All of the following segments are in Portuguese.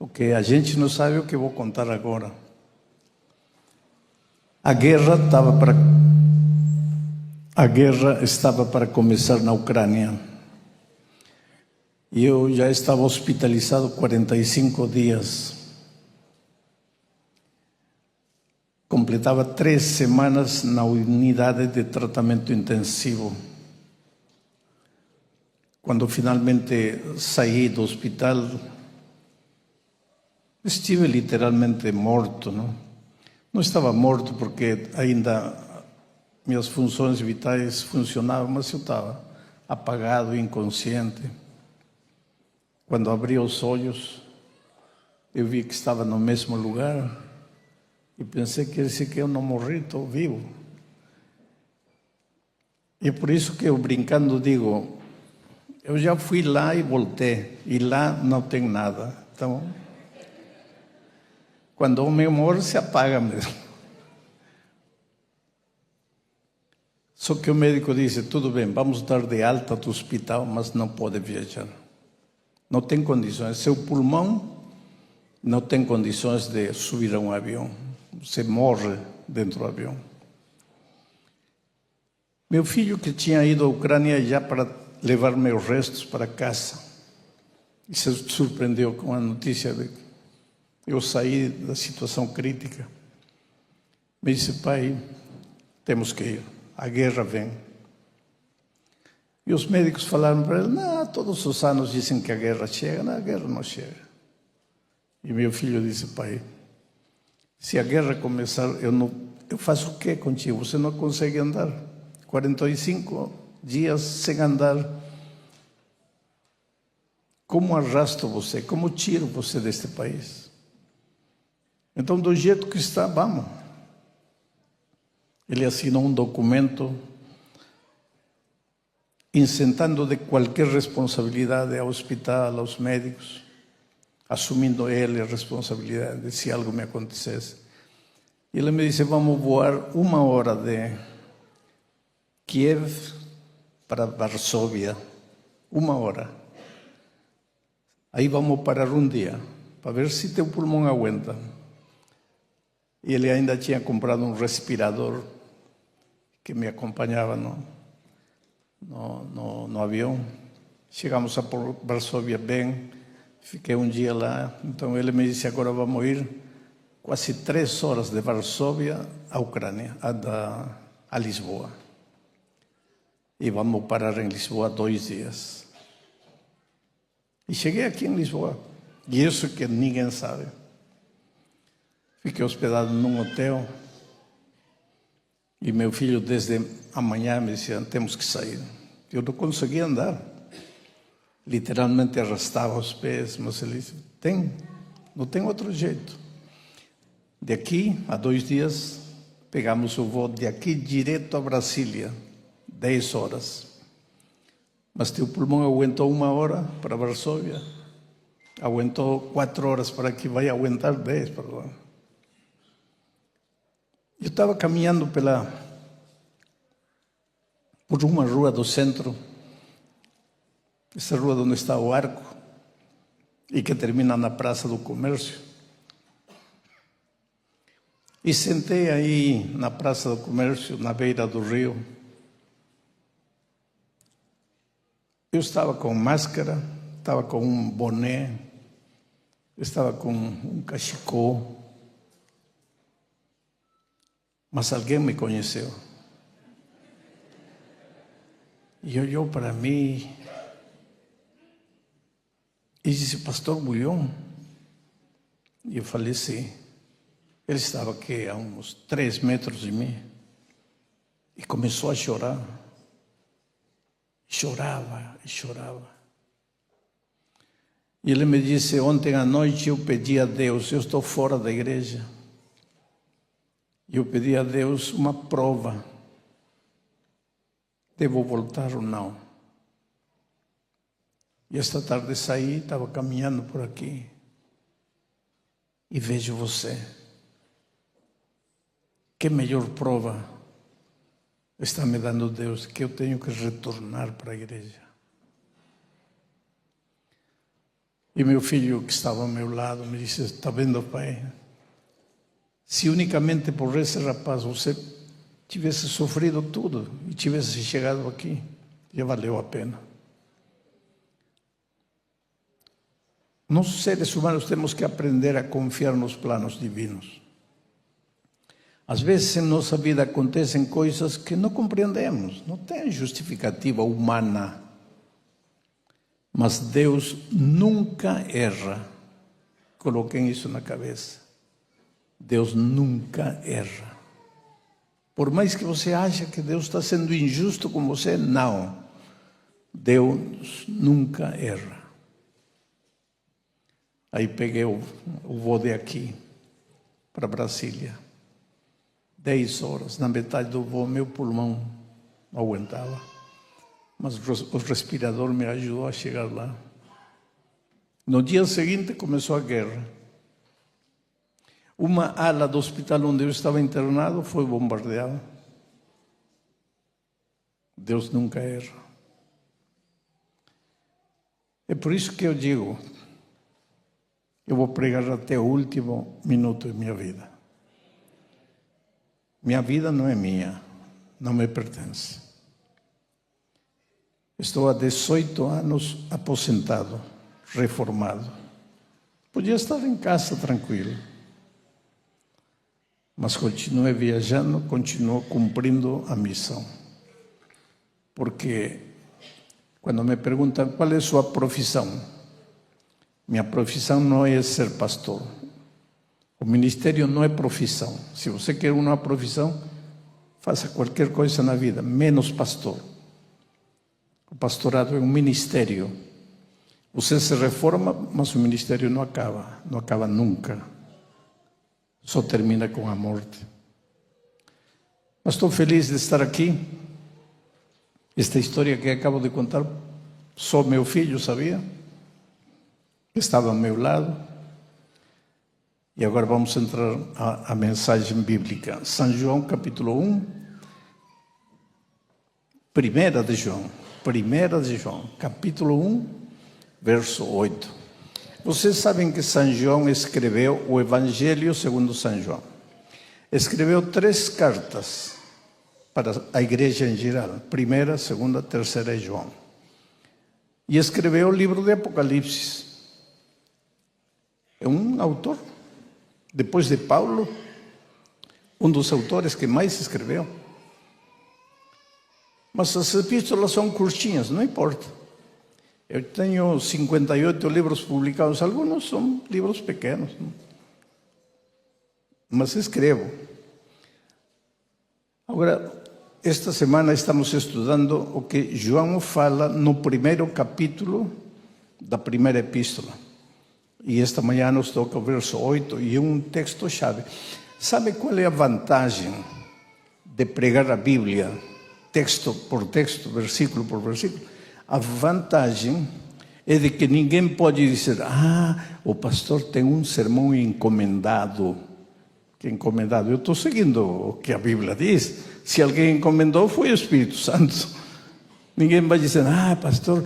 O que a gente não sabe é o que eu vou contar agora. A guerra estava para começar na Ucrânia. E eu já estava hospitalizado 45 dias. Completava 3 semanas na unidade de tratamento intensivo. Quando finalmente saí do hospital, estive literalmente morto, não? Não estava morto porque ainda minhas funções vitais funcionavam, mas eu estava apagado, inconsciente. Quando abri os olhos, eu vi que estava no mesmo lugar e pensei que eu não morri, estou vivo. E por isso que eu brincando digo, eu já fui lá e voltei, e lá não tem nada. Então, quando o homem morre, se apaga mesmo. Só que o médico disse, tudo bem, vamos dar de alta do hospital, mas não pode viajar. Não tem condições. Seu pulmão não tem condições de subir a um avião. Você morre dentro do avião. Meu filho, que tinha ido à Ucrânia já para levar meus restos para casa, e se surpreendeu com a notícia de que eu saí da situação crítica. Me disse, pai, temos que ir, a guerra vem. E os médicos falaram para ele, não, todos os anos dizem que a guerra chega, não, a guerra não chega. E meu filho disse, pai, se a guerra começar, eu faço o quê contigo? Você não consegue andar. 45 dias sem andar. Como arrasto você? Como tiro você deste país? Então, do jeito que está, vamos. Ele assinou um documento isentando de qualquer responsabilidade ao hospital, aos médicos, assumindo ele a responsabilidade se algo me acontecesse. E ele me disse, vamos voar 1 hora de Kiev para Varsóvia. 1 hora. Aí vamos parar um dia, para ver se teu pulmão aguenta. E ele ainda tinha comprado um respirador que me acompanhava no avião. Chegamos a Varsóvia bem, fiquei um dia lá. Então ele me disse, agora vamos ir quase 3 horas de Varsóvia à Ucrânia, a Lisboa. E vamos parar em Lisboa 2 dias. E cheguei aqui em Lisboa. E isso que ninguém sabe. Fiquei hospedado num hotel. E meu filho, desde amanhã, me dizia, temos que sair. Eu não conseguia andar. Literalmente arrastava os pés. Mas ele disse, não tem outro jeito. De aqui a 2 dias, pegamos o voo de aqui direto a Brasília. 10 horas. Mas teu pulmão aguentou 1 hora para Varsóvia. Aguentou 4 horas para aqui, vai aguentar 10 para lá. Eu estava caminhando por uma rua do centro, essa rua onde está o arco, e que termina na Praça do Comércio. E sentei aí na Praça do Comércio, na beira do rio. Eu estava com máscara, estava com um boné, estava com um cachecol. Mas alguém me conheceu. E olhou para mim e disse, pastor Bulhão? E eu falei, sim. Ele estava aqui a uns 3 metros de mim. E começou a chorar. Chorava e chorava. E ele me disse, ontem à noite eu pedi a Deus, eu estou fora da igreja. Eu pedi a Deus uma prova. Devo voltar ou não? E esta tarde saí, estava caminhando por aqui. E vejo você. Que melhor prova está me dando Deus que eu tenho que retornar para a igreja. E meu filho, que estava ao meu lado, me disse: está vendo, pai? Se unicamente por esse rapaz você tivesse sofrido tudo e tivesse chegado aqui, já valeu a pena. Nós, seres humanos, temos que aprender a confiar nos planos divinos. Às vezes, em nossa vida acontecem coisas que não compreendemos, não tem justificativa humana. Mas Deus nunca erra. Coloquem isso na cabeça. Deus nunca erra. Por mais que você ache que Deus está sendo injusto com você, não. Deus nunca erra. Aí peguei o voo de aqui para Brasília. 10 horas, na metade do voo, meu pulmão não aguentava. Mas o respirador me ajudou a chegar lá. No dia seguinte começou a guerra. Uma ala do hospital onde eu estava internado foi bombardeada. Deus nunca erra. É por isso que eu digo, eu vou pregar até o último minuto de minha vida. Minha vida não é minha, não me pertence. Estou há 18 anos aposentado, reformado. Podia estar em casa tranquilo. Mas continuei viajando, continuo cumprindo a missão. Porque quando me perguntam qual é a sua profissão, minha profissão não é ser pastor. O ministério não é profissão. Se você quer uma profissão, faça qualquer coisa na vida, menos pastor. O pastorado é um ministério. Você se reforma, mas o ministério não acaba nunca. Só termina com a morte. Mas estou feliz de estar aqui. Esta história que acabo de contar, só meu filho sabia. Estava ao meu lado. E agora vamos entrar à mensagem bíblica. São João, capítulo 1. 1 de João, capítulo 1, verso 8. Vocês sabem que São João escreveu o Evangelho segundo São João. Escreveu 3 cartas para a igreja em geral. 1ª, 2ª, 3ª João. E escreveu o livro de Apocalipse. É um autor, depois de Paulo, um dos autores que mais escreveu. Mas as epístolas são curtinhas, não importa. Eu tenho 58 livros publicados, alguns são livros pequenos, mas escrevo. Agora, esta semana estamos estudando o que João fala no 1º capítulo da 1ª epístola. E esta manhã nos toca o verso 8 e um texto-chave. Sabe qual é a vantagem de pregar a Bíblia, texto por texto, versículo por versículo? A vantagem é de que ninguém pode dizer: o pastor tem um sermão encomendado. Que encomendado? Eu estou seguindo o que a Bíblia diz. Se alguém encomendou, foi o Espírito Santo. Ninguém vai dizer: pastor,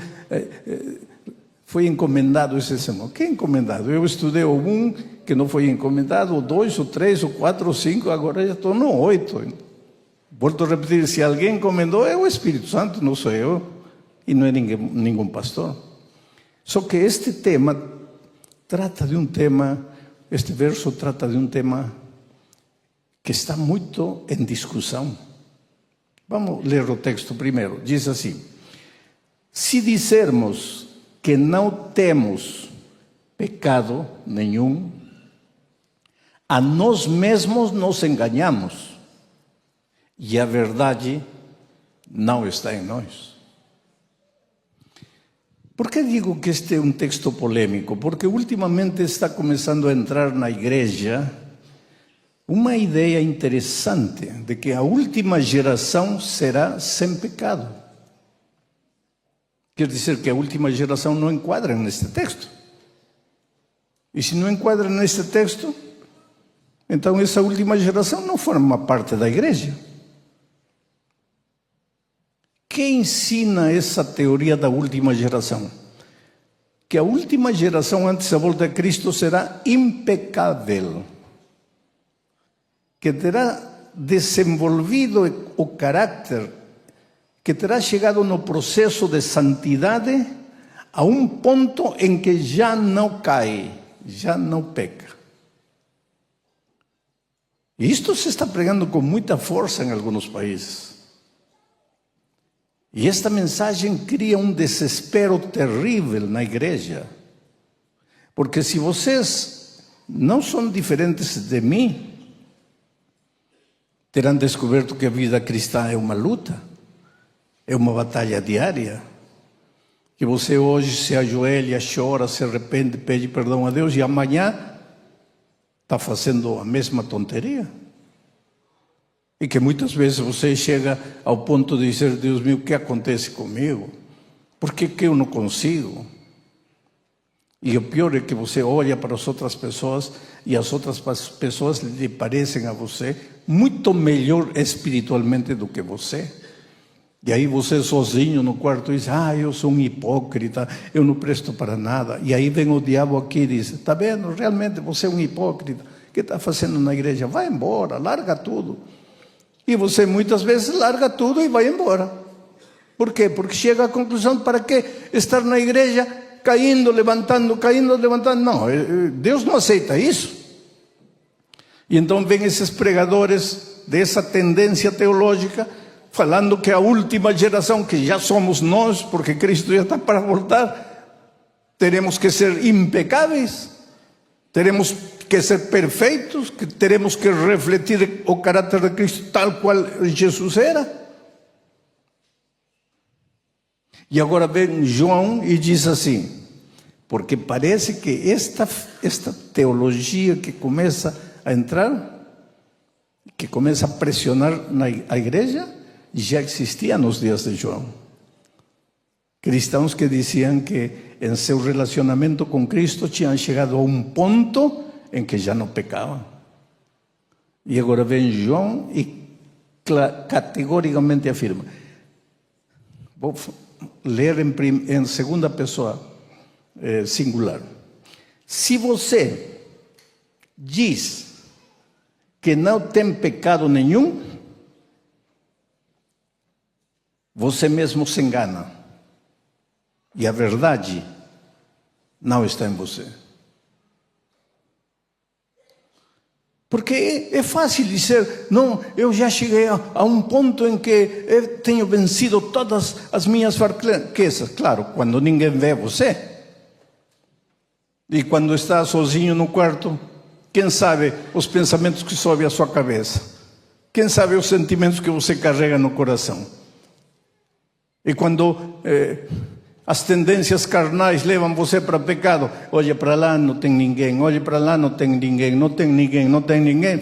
foi encomendado esse sermão. Que encomendado? Eu estudei um que não foi encomendado, o 2, o 3, o 4, o 5, agora já estou no 8. Volto a repetir, se alguém encomendou, é o Espírito Santo, não sou eu, e não é nenhum pastor. Só que este tema trata de um tema, este verso trata de um tema que está muito em discussão. Vamos ler o texto primeiro. Diz assim: se dissermos que não temos pecado nenhum, a nós mesmos nos enganamos e a verdade não está em nós. Por que digo que este é um texto polêmico? Porque ultimamente está começando a entrar na igreja uma ideia interessante de que a última geração será sem pecado. Quer dizer que a última geração não enquadra neste texto. E se não enquadra neste texto, então essa última geração não forma parte da igreja. Quem ensina essa teoria da última geração? que a última geração antes da volta de Cristo será impecável, que terá desenvolvido o caráter, que terá chegado no processo de santidade a um ponto em que já não cai, já não peca. E isto se está pregando com muita força em alguns países. E esta mensagem cria um desespero terrível na igreja. Porque se vocês não são diferentes de mim, terão descoberto que a vida cristã é uma luta, é uma batalha diária. Que você hoje se ajoelha, chora, se arrepende, pede perdão a Deus e amanhã está fazendo a mesma tonteria. E que muitas vezes você chega ao ponto de dizer: Deus meu, o que acontece comigo? Por que eu não consigo? E o pior é que você olha para as outras pessoas e as outras pessoas lhe parecem a você muito melhor espiritualmente do que você. E aí você sozinho no quarto diz: eu sou um hipócrita, eu não presto para nada. E aí vem o diabo aqui e diz: está vendo, realmente você é um hipócrita. O que está fazendo na igreja? Vai embora, larga tudo. E você muitas vezes larga tudo e vai embora. Por quê? Porque chega à conclusão: para que estar na igreja caindo, levantando? Não, Deus não aceita isso. E então vem esses pregadores dessa tendência teológica falando que a última geração, que já somos nós, porque Cristo já está para voltar, teremos que ser impecáveis, teremos que ser perfeitos, que teremos que refletir o caráter de Cristo tal qual Jesus era. E agora vem João e diz assim, porque parece que esta teologia que começa a entrar, que começa a pressionar a igreja, já existia nos dias de João. Cristãos que diziam que em seu relacionamento com Cristo tinham chegado a um ponto em que já não pecavam. E agora vem João e categoricamente afirma. Vou ler em segunda pessoa singular. Se você diz que não tem pecado nenhum, você mesmo se engana. E a verdade não está em você. Porque é fácil dizer: não, eu já cheguei a um ponto em que eu tenho vencido todas as minhas fraquezas. Claro, quando ninguém vê você. E quando está sozinho no quarto, quem sabe os pensamentos que sobem à sua cabeça? Quem sabe os sentimentos que você carrega no coração? E quando as tendências carnais levam você para o pecado, olha para lá, não tem ninguém, olha para lá, não tem ninguém, não tem ninguém.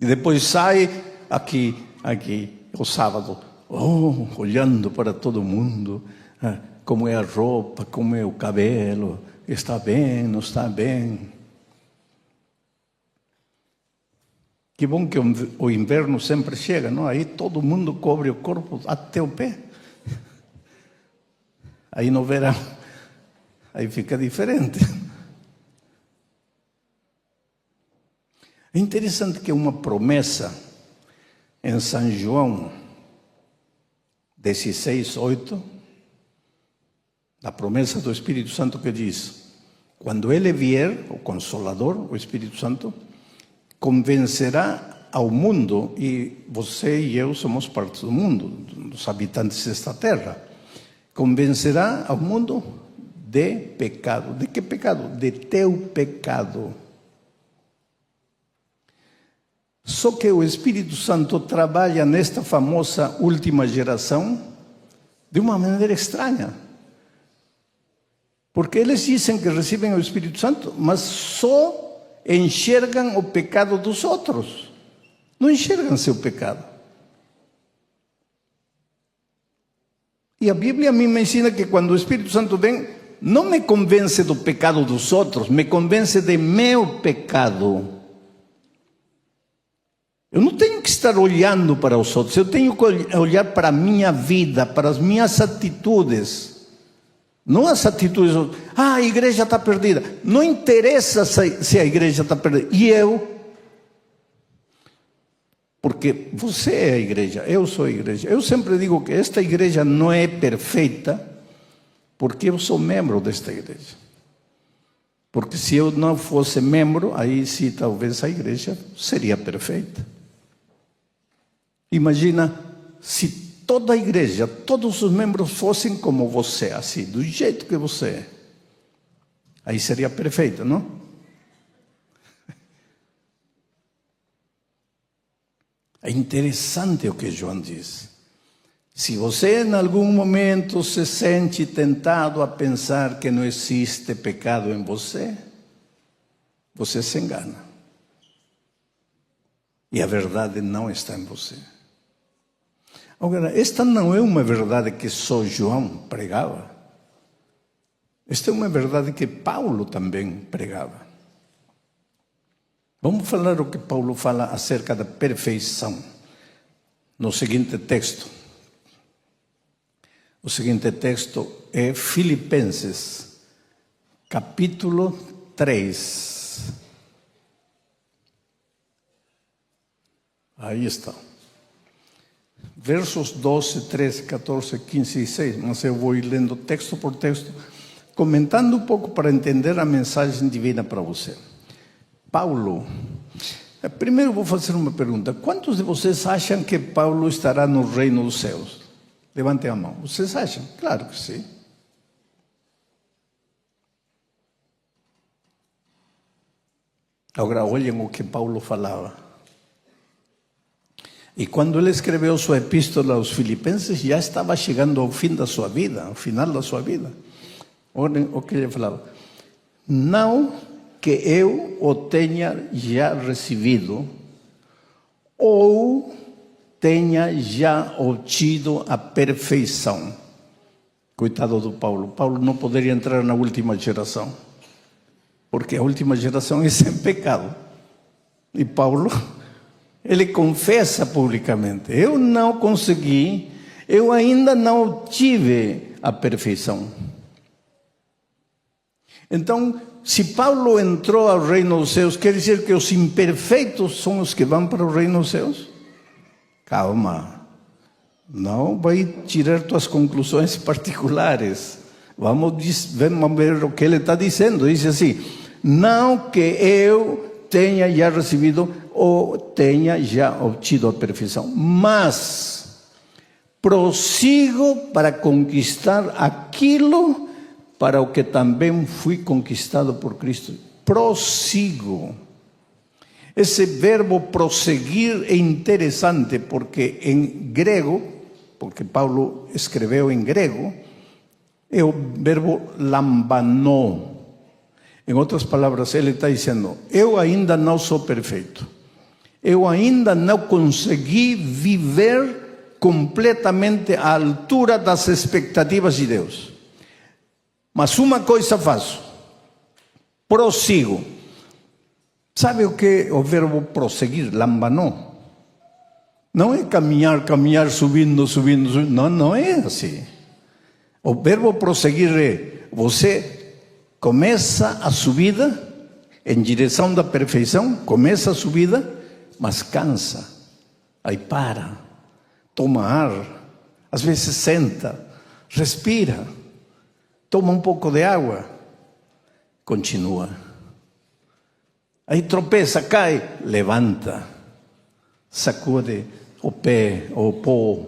E depois sai aqui, o sábado, olhando para todo mundo, como é a roupa, como é o cabelo, está bem, não está bem. Que bom que o inverno sempre chega, não? Aí todo mundo cobre o corpo até o pé. Aí no verão, aí fica diferente. É interessante que uma promessa em São João 16:8, a promessa do Espírito Santo que diz: quando Ele vier, o Consolador, o Espírito Santo, convencerá ao mundo, e você e eu somos parte do mundo, dos habitantes desta terra, convencerá ao mundo de pecado. De que pecado? De teu pecado. Só que o Espírito Santo trabalha nesta famosa última geração de uma maneira estranha. Porque eles dizem que recebem o Espírito Santo, mas só enxergam o pecado dos outros. Não enxergam seu pecado. E a Bíblia a mim me ensina que quando o Espírito Santo vem, não me convence do pecado dos outros, me convence de meu pecado. Eu não tenho que estar olhando para os outros, eu tenho que olhar para a minha vida, para as minhas atitudes. Não as atitudes, a igreja está perdida. Não interessa se a igreja está perdida. E eu? Porque você é a igreja, eu sou a igreja. Eu sempre digo que esta igreja não é perfeita porque eu sou membro desta igreja. Porque se eu não fosse membro, aí sim talvez a igreja seria perfeita. Imagina se toda a igreja, todos os membros fossem como você, assim, do jeito que você é. Aí seria perfeita, não? É interessante o que João diz. Se você em algum momento se sente tentado a pensar que não existe pecado em você, você se engana. E a verdade não está em você. Agora, esta não é uma verdade que só João pregava. Esta é uma verdade que Paulo também pregava. Vamos falar o que Paulo fala acerca da perfeição no seguinte texto. O seguinte texto é Filipenses, capítulo 3. Aí está. Versos 12, 13, 14, 15 e 6. Mas eu vou ir lendo texto por texto, comentando um pouco para entender a mensagem divina para você. Paulo, primeiro vou fazer uma pergunta. Quantos de vocês acham que Paulo estará no reino dos céus? Levantem a mão. Vocês acham? Claro que sim. Agora olhem o que Paulo falava. E quando ele escreveu sua epístola aos Filipenses, já estava chegando ao fim da sua vida, ao final da sua vida. Olhem o que ele falava. Não que eu o tenha já recebido, ou tenha já obtido a perfeição. Coitado do Paulo. Paulo não poderia entrar na última geração, porque a última geração é sem pecado. E Paulo, ele confessa publicamente: eu não consegui, eu ainda não tive a perfeição. Então, se Paulo entrou ao reino dos céus, quer dizer que os imperfeitos são os que vão para o reino dos céus? Calma, não vai tirar tuas conclusões particulares. Vamos ver o que ele está dizendo. Diz assim: não que eu tenha já recebido ou tenha já obtido a perfeição, mas prossigo para conquistar aquilo para o que também fui conquistado por Cristo. Prossigo. Esse verbo prosseguir é interessante porque em grego, porque Paulo escreveu em grego, é o verbo lambanó. Em outras palavras, ele está dizendo: eu ainda não sou perfeito. Eu ainda não consegui viver completamente à altura das expectativas de Deus. Mas uma coisa faço: prossigo. Sabe o que é o verbo prosseguir? Lambanó. Não é caminhar, subindo. Não, não é assim. O verbo prosseguir é: você começa a subida em direção da perfeição, começa a subida, mas cansa. Aí para, toma ar, às vezes senta, respira, toma um pouco de água, continua. Aí tropeça, cai, levanta, sacude o pé, o pó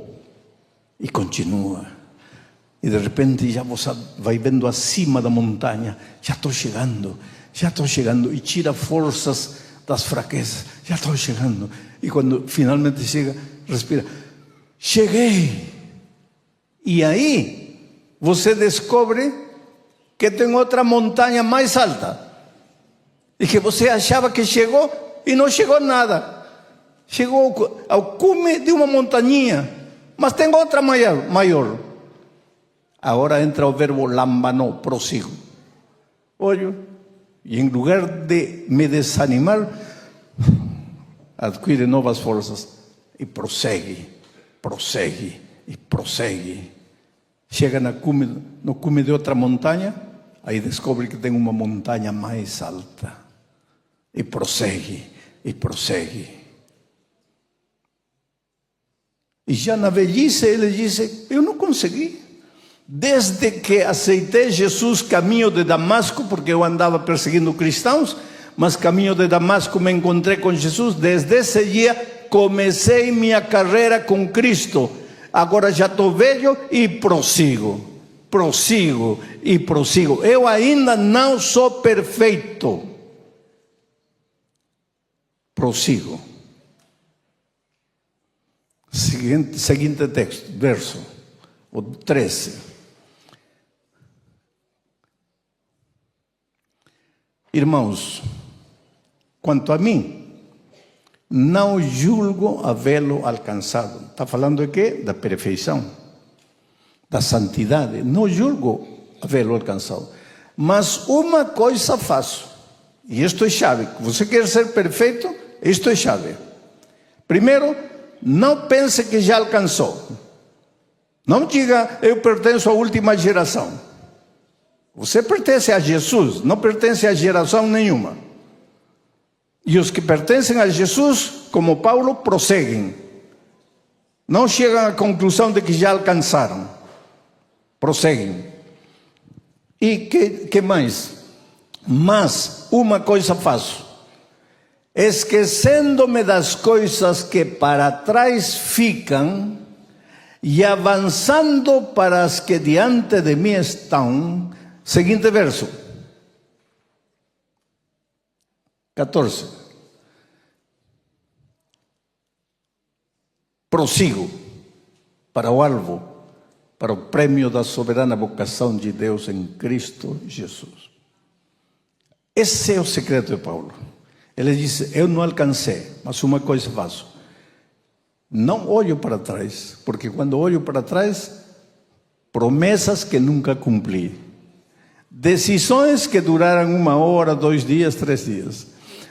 e continua. E de repente já você vai vendo acima da montanha: já estou chegando, e tira forças das fraquezas, já estou chegando. E quando finalmente chega, respira: cheguei. E aí você descobre que tem outra montanha mais alta, e que você achava que chegou e não chegou nada. Chegou ao cume de uma montanha, mas tem outra maior. Agora entra o verbo lambanó, prossigo. Olho, e em lugar de me desanimar, adquire novas forças e prossegue. chega no cume de outra montanha, aí descobre que tem uma montanha mais alta. E prossegue, e prossegue. E já na velhice ele disse, eu não consegui. Desde que aceitei Jesus caminho de Damasco, porque eu andava perseguindo cristãos, mas caminho de Damasco me encontrei com Jesus, desde esse dia comecei minha carreira com Cristo. Agora já estou velho e prossigo, prossigo e prossigo. Eu ainda não sou perfeito. Prossigo. Seguinte texto, verso 13. Irmãos, quanto a mim, não julgo havê-lo alcançado. Está falando de quê? Da perfeição, da santidade. Não julgo havê-lo alcançado. Mas uma coisa faço, e isto é chave. Você quer ser perfeito? Isto é chave. Primeiro, não pense que já alcançou. Não diga, eu pertenço à última geração. Você pertence a Jesus, não pertence a geração nenhuma. E os que pertencem a Jesus, como Paulo, prosseguem. Não chegam à conclusão de que já alcançaram. Prosseguem. E que mais? Mas uma coisa faço. Esquecendo-me das coisas que para trás ficam e avançando para as que diante de mim estão. Seguinte verso. 14. Prossigo para o alvo, para o prêmio da soberana vocação de Deus em Cristo Jesus. Esse é o segredo de Paulo. Ele disse, eu não alcancei, mas uma coisa faço. Não olho para trás, porque quando olho para trás, promessas que nunca cumpri. Decisões que duraram 1 hora, 2 dias, 3 dias.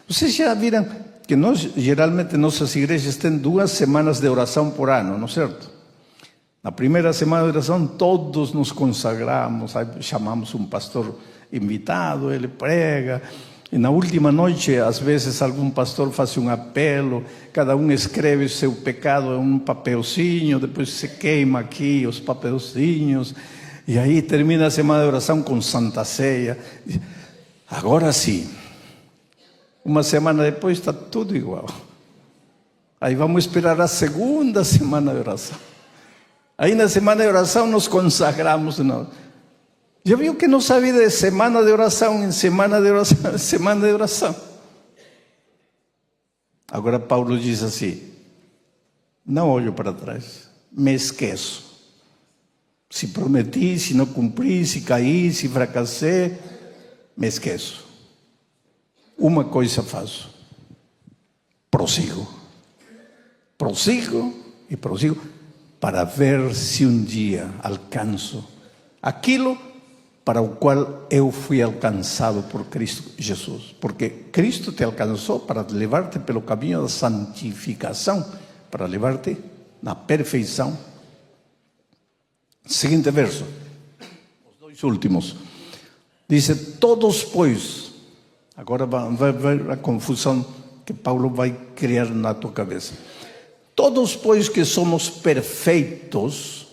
Vocês já viram que geralmente nossas igrejas têm 2 semanas de oração por ano, não é certo? Na primeira semana de oração todos nos consagramos, chamamos um pastor invitado, ele prega. E na última noite, às vezes, algum pastor faz um apelo, cada um escreve seu pecado em um papelzinho, depois se queima aqui os papelzinhos. E aí termina a semana de oração com Santa Ceia. Agora sim, 1 semana depois está tudo igual. Aí vamos esperar a segunda semana de oração. Aí na semana de oração nos consagramos. Não. Já viu que nossa vida é semana de oração, em semana de oração, em semana de oração. Agora Paulo diz assim, não olho para trás, me esqueço. Se prometi, se não cumpri, se caí, se fracassei, me esqueço. Uma coisa faço, prossigo. Prossigo e prossigo para ver se um dia alcanço aquilo para o qual eu fui alcançado por Cristo Jesus. Porque Cristo te alcançou para levar-te pelo caminho da santificação, para levar-te na perfeição. Seguinte verso, os 2 últimos. Diz, todos pois, agora vai ver a confusão que Paulo vai criar na tua cabeça. Todos pois que somos perfeitos,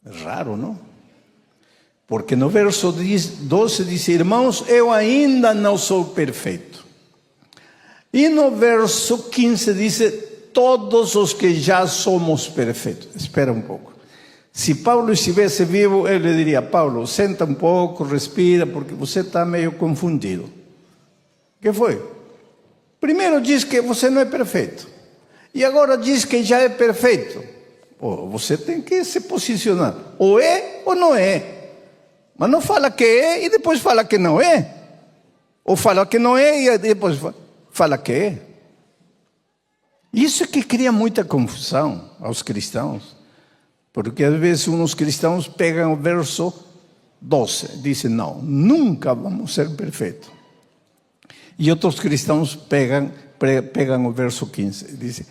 é raro, não? Porque no verso 12 diz, irmãos, eu ainda não sou perfeito. E no verso 15 diz, todos os que já somos perfeitos. Espera um pouco. Se Paulo estivesse vivo, eu lhe diria, Paulo, senta um pouco, respira, porque você está meio confundido. O que foi? Primeiro diz que você não é perfeito. E agora diz que já é perfeito. Você tem que se posicionar. Ou é ou não é. Mas não fala que é e depois fala que não é. Ou fala que não é e depois fala que é. Isso é que cria muita confusão aos cristãos. Porque às vezes uns cristãos pegam o verso 12. Dizem, não, nunca vamos ser perfeitos. E outros cristãos pegam o verso 15 e dizem,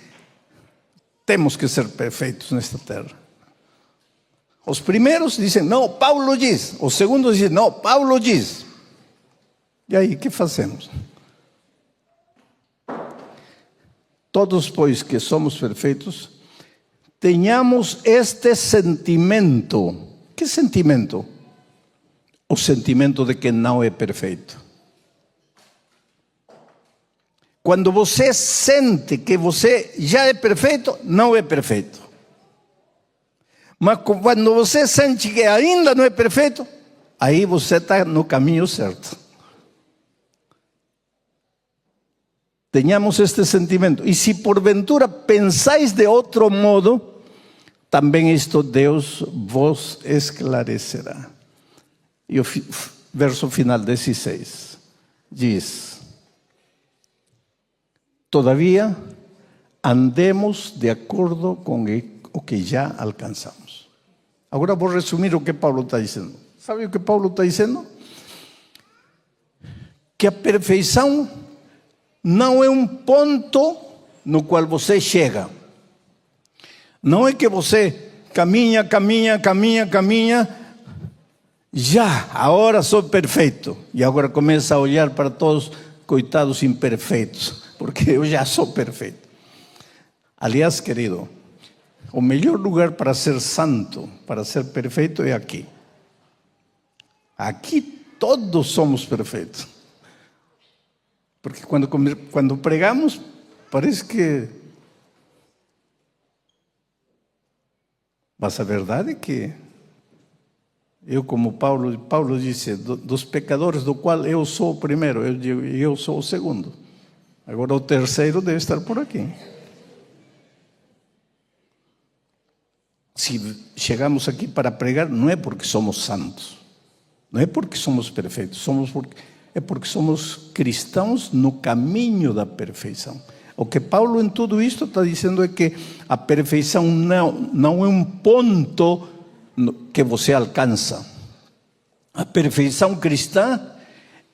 temos que ser perfeitos nesta terra. Os primeiros dizem, não, Paulo diz. Os segundos dizem, não, Paulo diz. E aí, o que fazemos? Todos, pois, que somos perfeitos, tenhamos este sentimento. Que sentimento? O sentimento de que não é perfeito. Quando você sente que você já é perfeito, não é perfeito. Mas quando você sente que ainda não é perfeito, aí você está no caminho certo. Tenhamos este sentimento. E se porventura pensáis de outro modo, também isto Deus vos esclarecerá. E o verso final 16 diz: todavia andemos de acordo com o que já alcançamos. Agora vou resumir o que Paulo está dizendo. Sabe o que Paulo está dizendo? Que a perfeição não é um ponto no qual você chega. Não é que você caminha, já, agora sou perfeito. E agora começa a olhar para todos, coitados imperfeitos, porque eu já sou perfeito. Aliás, querido, o melhor lugar para ser santo, para ser perfeito é aqui. Aqui todos somos perfeitos. Porque quando pregamos, parece que... Mas a verdade é que eu, como Paulo disse, dos pecadores do qual eu sou o primeiro, eu digo, eu sou o segundo. Agora o terceiro deve estar por aqui. Se chegamos aqui para pregar, não é porque somos santos, não é porque somos perfeitos, é porque somos cristãos no caminho da perfeição. O que Paulo em tudo isto está dizendo é que a perfeição não é um ponto que você alcança. A perfeição cristã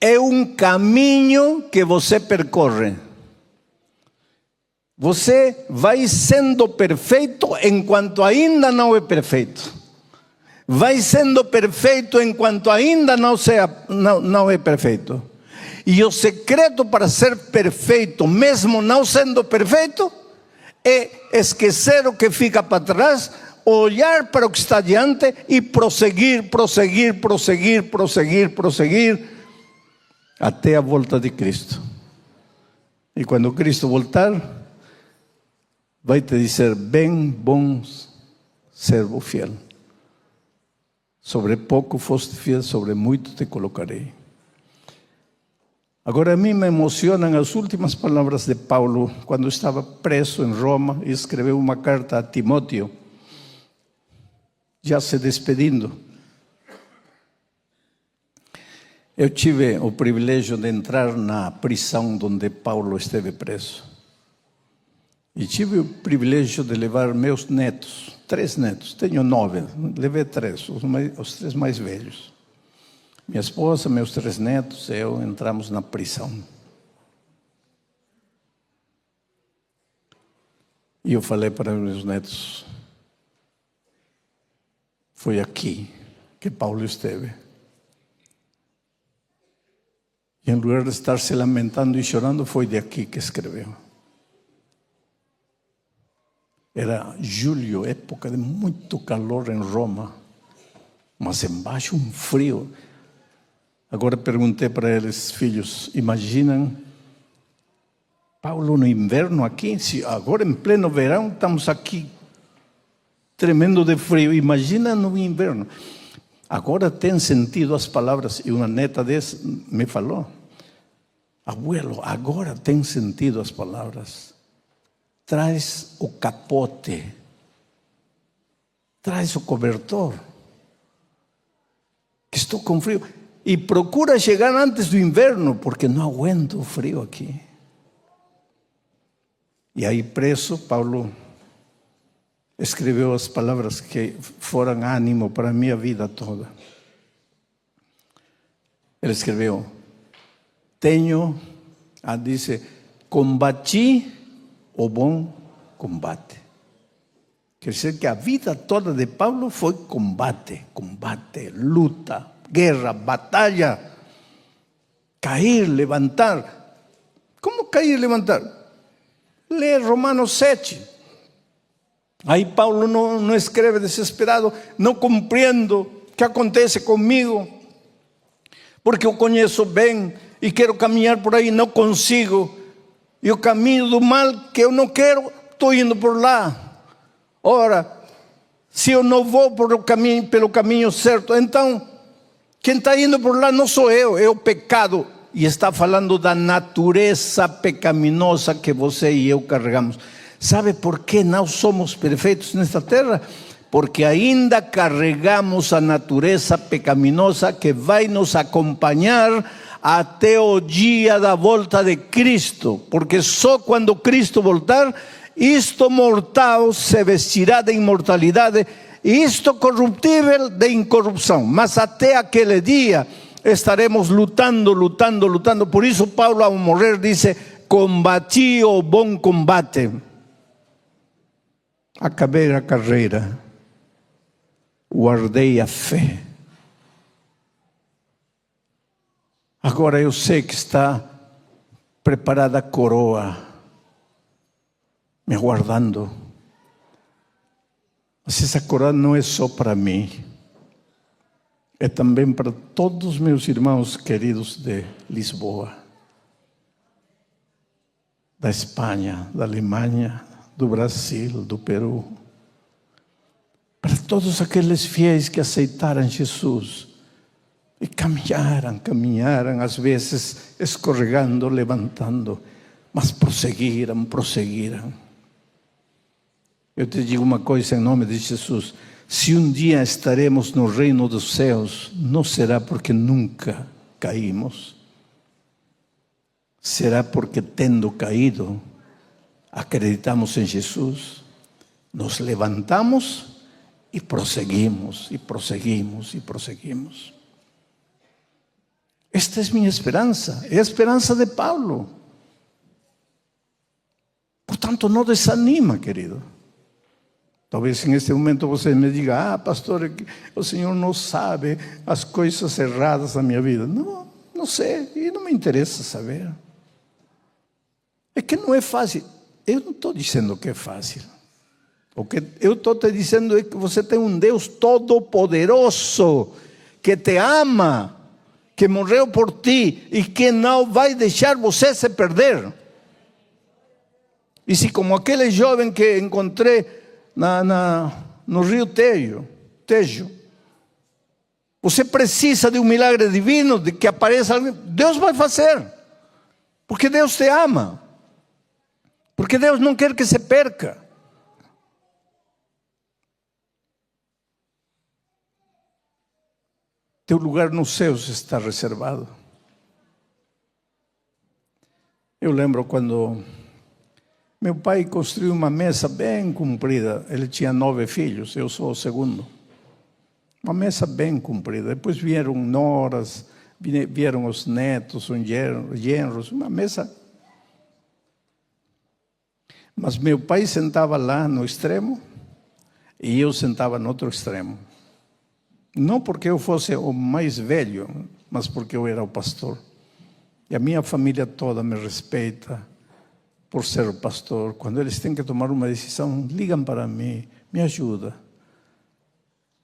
é um caminho que você percorre. Você vai sendo perfeito enquanto ainda não é perfeito. Vai sendo perfeito enquanto ainda não é perfeito. E o segredo para ser perfeito, mesmo não sendo perfeito, é esquecer o que fica para trás, olhar para o que está diante e prosseguir até a volta de Cristo. E quando Cristo voltar, vai te dizer: bem, bom servo fiel. Sobre pouco foste fiel, sobre muito te colocarei. Agora, a mim me emocionam as últimas palavras de Paulo, quando estava preso em Roma e escreveu uma carta a Timóteo, já se despedindo. Eu tive o privilégio de entrar na prisão onde Paulo esteve preso. E tive o privilégio de levar meus netos, 3 netos, tenho 9, levei 3, os 3 mais velhos. Minha esposa, meus 3 netos, eu entramos na prisão. E eu falei para meus netos: foi aqui que Paulo esteve. E em lugar de estar se lamentando e chorando, foi de aqui que escreveu. Era julho, época de muito calor em Roma, mas embaixo um frio. Agora perguntei para eles: filhos, imaginam Paulo no inverno aqui? Se agora em pleno verão estamos aqui tremendo de frio, imagina no inverno. Agora tem sentido as palavras, e uma neta desse me falou: abuelo, agora tem sentido as palavras. Traz o capote, traz o cobertor, que estou com frio. E procura chegar antes do inverno, porque não aguento o frio aqui. E aí, preso, Paulo escreveu as palavras que foram ânimo para a minha vida toda. Ele escreveu: combati o bom combate. Quer dizer que a vida toda de Paulo foi combate, combate, luta, guerra, batalha, cair, levantar. Como cair e levantar? Lê Romanos 7. Aí Paulo não escreve desesperado, não compreendo o que acontece comigo, porque eu conheço bem e quero caminhar por aí, não consigo. E o caminho do mal que eu não quero, estou indo por lá. Ora, se eu não vou pelo caminho certo, então quem está indo por lá não sou eu, é o pecado. E está falando da natureza pecaminosa que você e eu carregamos. Sabe por que não somos perfeitos nesta terra? Porque ainda carregamos a natureza pecaminosa que vai nos acompanhar até o dia da volta de Cristo. Porque só quando Cristo voltar, isto mortal se vestirá de imortalidade, e isto corruptível de incorrupção. Mas até aquele dia estaremos lutando. Por isso Paulo, ao morrer, disse: combati o bom combate, acabei a carreira, guardei a fé. Agora eu sei que está preparada a coroa me aguardando. Mas essa coroa não é só para mim, é também para todos os meus irmãos queridos de Lisboa, da Espanha, da Alemanha, do Brasil, do Peru. Para todos aqueles fiéis que aceitaram Jesus e caminharam, às vezes escorregando, levantando, mas prosseguiram. Eu te digo uma coisa em nome de Jesus: se um dia estaremos no reino dos céus, não será porque nunca caímos, será porque, tendo caído, acreditamos em Jesus, nos levantamos e prosseguimos. Esta é minha esperança, é a esperança de Paulo. Portanto, não desanima, querido. Talvez em este momento você me diga: pastor, o Senhor não sabe as coisas erradas da minha vida. Não sei, e não me interessa saber. É que não é fácil. Eu não estou dizendo que é fácil. O que eu estou te dizendo é que você tem um Deus todo-poderoso, que te ama, que morreu por ti e que não vai deixar você se perder. E se, como aquele jovem que encontrei no rio Tejo, você precisa de um milagre divino, de que apareça alguém, Deus vai fazer, porque Deus te ama, porque Deus não quer que se perca. Teu lugar nos céus está reservado. Eu lembro quando meu pai construiu uma mesa bem comprida. Ele tinha 9 filhos, eu sou o segundo. Uma mesa bem comprida. Depois vieram noras, vieram os netos, os genros, uma mesa. Mas meu pai sentava lá no extremo e eu sentava no outro extremo. Não porque eu fosse o mais velho, mas porque eu era o pastor. E a minha família toda me respeita por ser o pastor. Quando eles têm que tomar uma decisão, ligam para mim, me ajuda.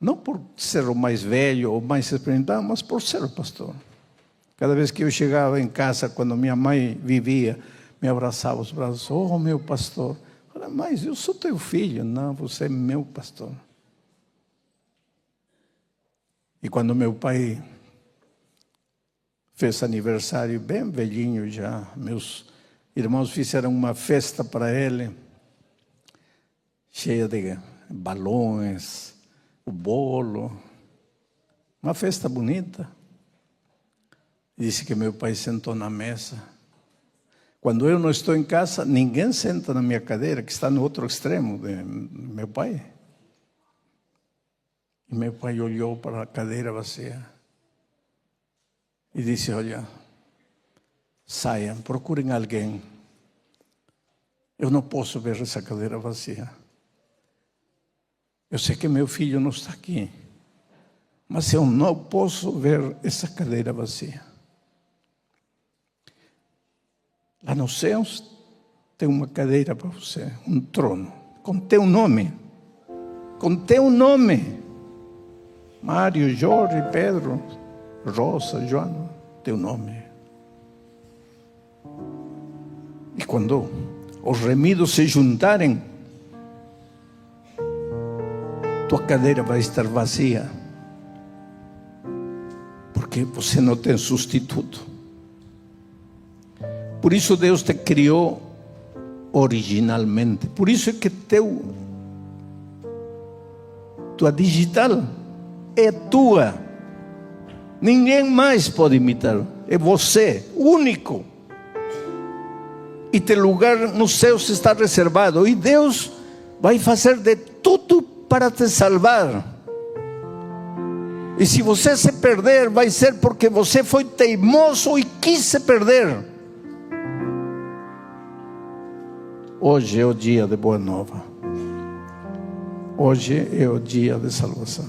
Não por ser o mais velho ou mais experimentado, mas por ser o pastor. Cada vez que eu chegava em casa, quando minha mãe vivia, me abraçava os braços: oh, meu pastor. Eu falei: mas eu sou teu filho. Não, você é meu pastor. E quando meu pai fez aniversário, bem velhinho já, meus irmãos fizeram uma festa para ele, cheia de balões, o bolo, uma festa bonita. Disse que meu pai sentou na mesa. Quando eu não estou em casa, ninguém senta na minha cadeira, que está no outro extremo de meu pai. E meu pai olhou para a cadeira vazia e disse: olha, saiam, procurem alguém. Eu não posso ver essa cadeira vazia. Eu sei que meu filho não está aqui, mas eu não posso ver essa cadeira vazia. Lá nos céus tem uma cadeira para você, um trono, com teu nome. Com teu nome. Mário, Jorge, Pedro, Rosa, Joana, teu nome. E quando os remidos se juntarem, tua cadeira vai estar vazia, porque você não tem substituto. Por isso Deus te criou originalmente. Por isso é que tua digital é tua. Ninguém mais pode imitar. É você, único. E teu lugar nos céus está reservado. E Deus vai fazer de tudo para te salvar. E se você se perder, vai ser porque você foi teimoso e quis se perder. Hoje é o dia de boa nova. Hoje é o dia de salvação.